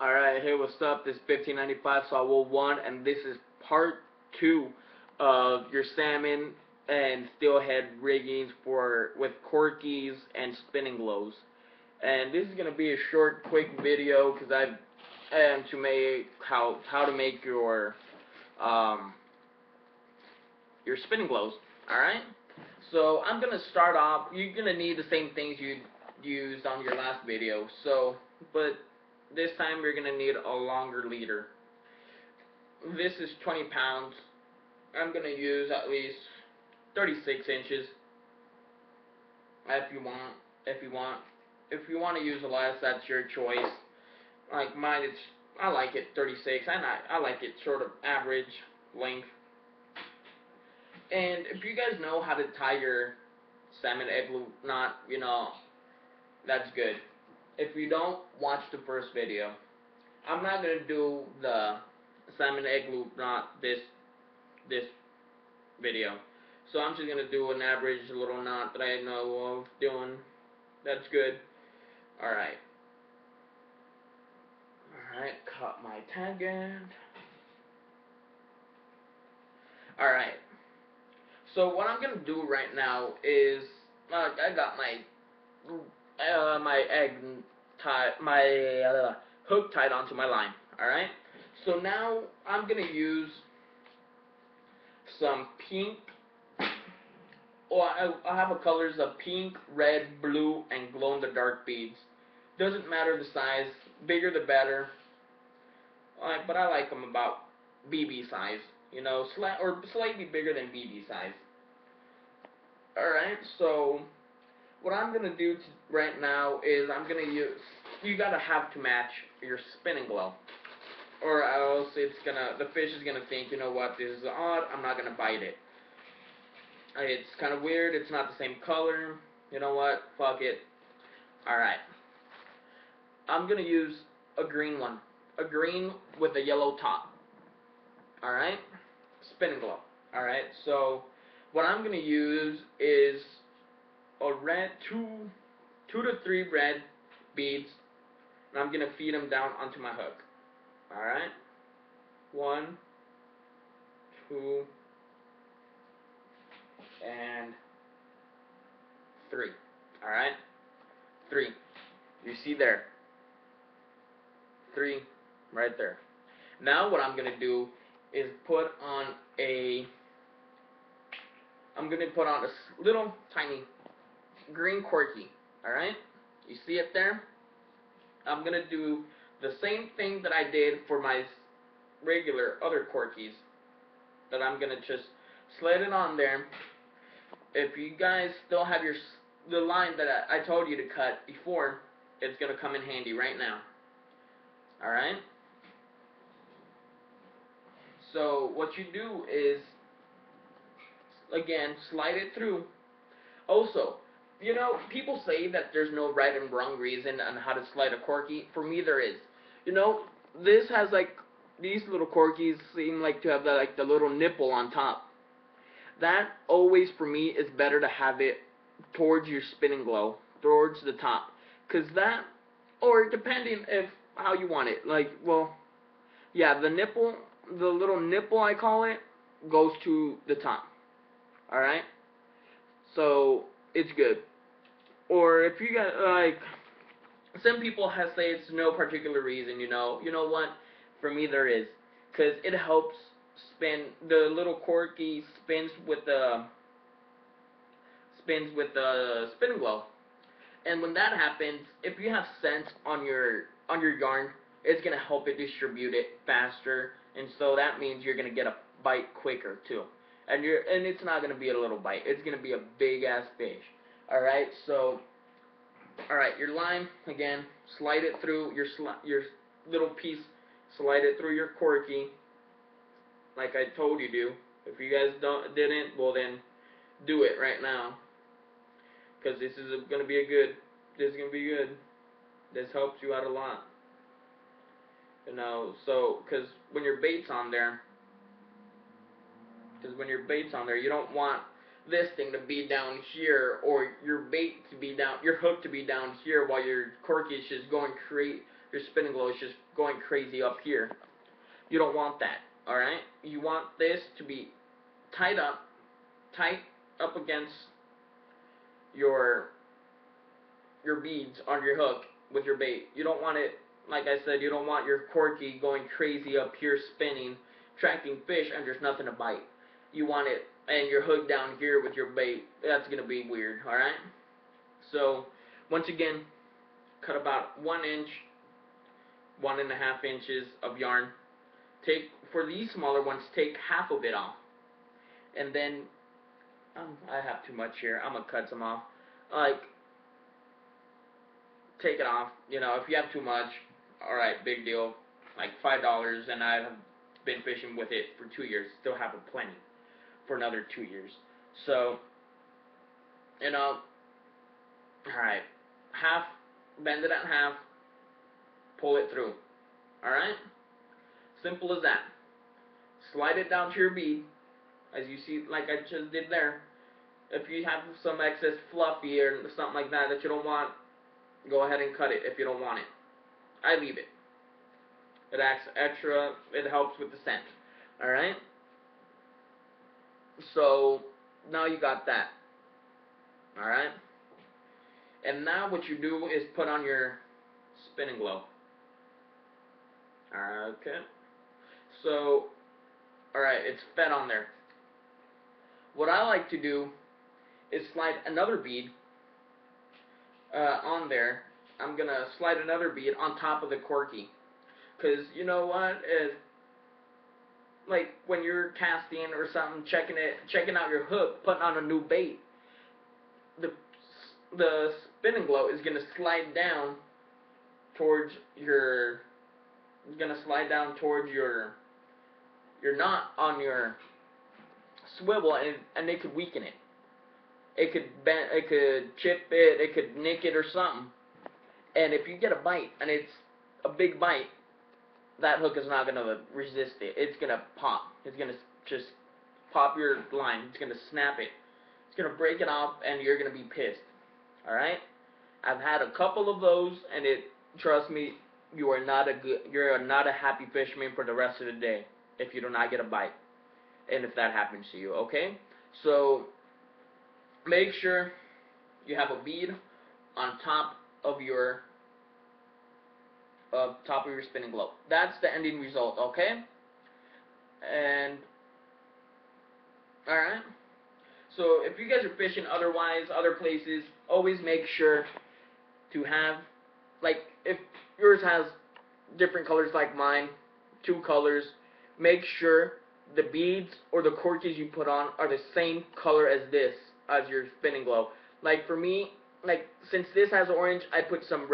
Alright, hey, what's up? This is 1595 Saw 1, and this is part 2 of your salmon and steelhead riggings with corkies and spinning glows. And this is going to be a short, quick video because I am to make how to make your spinning glows. Alright? So I'm going to start off. You're going to need the same things you used on your last video. But this time you're going to need a longer leader. This is 20 pounds. I'm going to use at least 36 inches. If you want to use less, that's your choice. Like mine, I like it 36. I like it sort of average length. And if you guys know how to tie your salmon egg loop knot, that's good. If you don't, watch the first video. I'm not going to do the salmon egg loop knot this video. So I'm just going to do an average little knot that I know of doing. That's good. Alright. Alright, cut my tag end. Alright. So what I'm going to do right now is, I got my hook tied onto my line. Alright, so now I'm gonna use some pink, I have a colors of pink, red, blue, and glow-in-the-dark beads. Doesn't matter the size, bigger the better. But I like them about BB size, or slightly bigger than BB size. Alright, so what I'm going to do right now is you got to have to match your spinning glow. Or else the fish is going to think, you know what, this is odd, I'm not going to bite it. It's kind of weird, it's not the same color, you know what, fuck it. Alright. I'm going to use a green one. A green with a yellow top. Alright? Spinning glow. Alright, so what I'm going to use is a red, two to three red beads, and I'm gonna feed them down onto my hook. Alright, 1, 2, and 3. Alright, 3. You see there, 3 right there. Now what I'm gonna do is put on a little tiny green corky. Alright, you see it there? I'm gonna do the same thing that I did for my regular other corkies, that I'm gonna just slide it on there. If you guys still have the line that I told you to cut before, it's gonna come in handy right now. Alright, so what you do is, again, slide it through. Also, people say that there's no right and wrong reason on how to slide a corky. For me, there is. This has these little corkies seem like to have the little nipple on top. That always, for me, is better to have it towards your spinning glow, towards the top, or depending how you want it. The little nipple I call it, goes to the top. All right, so it's good. Or if you got some people say it's no particular reason, you know what? For me there is, because it helps spin. The little corky spins with the spinning glow, and when that happens, if you have scent on your yarn, it's gonna help it distribute it faster, and so that means you're gonna get a bite quicker too. And it's not gonna be a little bite. It's gonna be a big ass fish. Alright, so, your line, again, slide it through your little piece, slide it through your corky, like I told you to. If you guys didn't, well then, do it right now, because this is gonna be good. This helps you out a lot. Because when your bait's on there, you don't want this thing to be down here, or your hook to be down here, while your corky is just going your spinning glow is just going crazy up here. You don't want that, alright? You want this to be tight up against your beads on your hook with your bait. You don't want it, like I said, you don't want your corky going crazy up here spinning, attracting fish, and there's nothing to bite. You want it, and your hook down here with your bait. That's going to be weird, alright? So, once again, cut about 1 inch, 1.5 inches of yarn. For these smaller ones, take half of it off. And then, I have too much here. I'm going to cut some off. Like, take it off. You know, if you have too much, alright, big deal. Like $5, and I've been fishing with it for 2 years. Still have a plenty for another 2 years. So, you know, alright, bend it in half, pull it through. Alright? Simple as that. Slide it down to your bead, as you see, like I just did there. If you have some excess fluffy or something like that you don't want, go ahead and cut it if you don't want it. I leave it. It acts extra, it helps with the scent. Alright? So, now you got that. Alright? And now what you do is put on your spinning glow. Okay. So, alright, it's fed on there. What I like to do is slide another bead on there. I'm going to slide another bead on top of the corky. Because, you know what? Like, when you're casting or something, checking out your hook, putting on a new bait, the spinning glow is going to slide down towards your knot on your swivel, and it could weaken it. It could bend, it could chip it, it could nick it or something. And if you get a bite, and it's a big bite, that hook is not going to resist it. It's going to pop. It's going to just pop your line. It's going to snap it. It's going to break it off, and you're going to be pissed. Alright? I've had a couple of those, and trust me, you're not a happy fisherman for the rest of the day if you do not get a bite, and if that happens to you, okay? So, make sure you have a bead on top of your spinning glow. That's the ending result, okay? And, alright? So, if you guys are fishing other places, always make sure to have, like, if yours has different colors like mine, 2 colors, make sure the beads or the corkies you put on are the same color as your spinning glow. Like for me, like since this has orange, I put some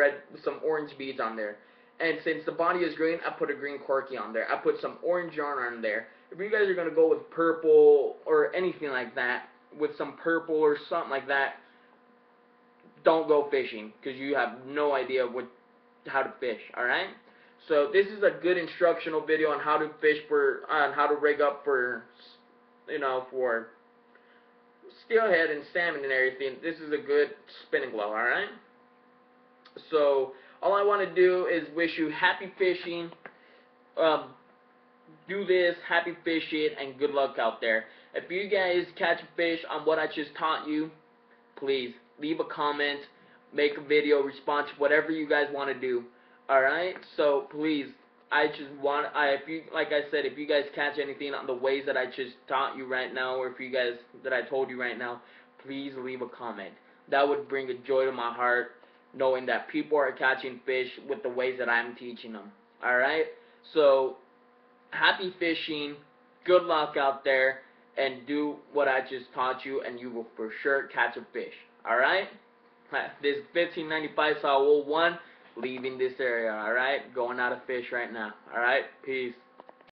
orange beads on there. And since the body is green, I put a green corky on there. I put some orange yarn on there. If you guys are going to go with purple or anything like that, with some purple or something like that, don't go fishing, because you have no idea how to fish, alright? So this is a good instructional video on how to fish on how to rig up for steelhead and salmon and everything. This is a good spinning glow, alright? So all I want to do is wish you happy fishing. Do this, happy fishing, and good luck out there. If you guys catch a fish on what I just taught you, please leave a comment, make a video, respond to whatever you guys want to do. Alright? So please, like I said, if you guys catch anything on the ways that I just taught you right now, or that I told you right now, please leave a comment. That would bring a joy to my heart, knowing that people are catching fish with the ways that I'm teaching them. Alright? So, happy fishing, good luck out there, and do what I just taught you, and you will for sure catch a fish. Alright? This 1595 Saul 1 leaving this area. Alright? Going out of fish right now. Alright? Peace.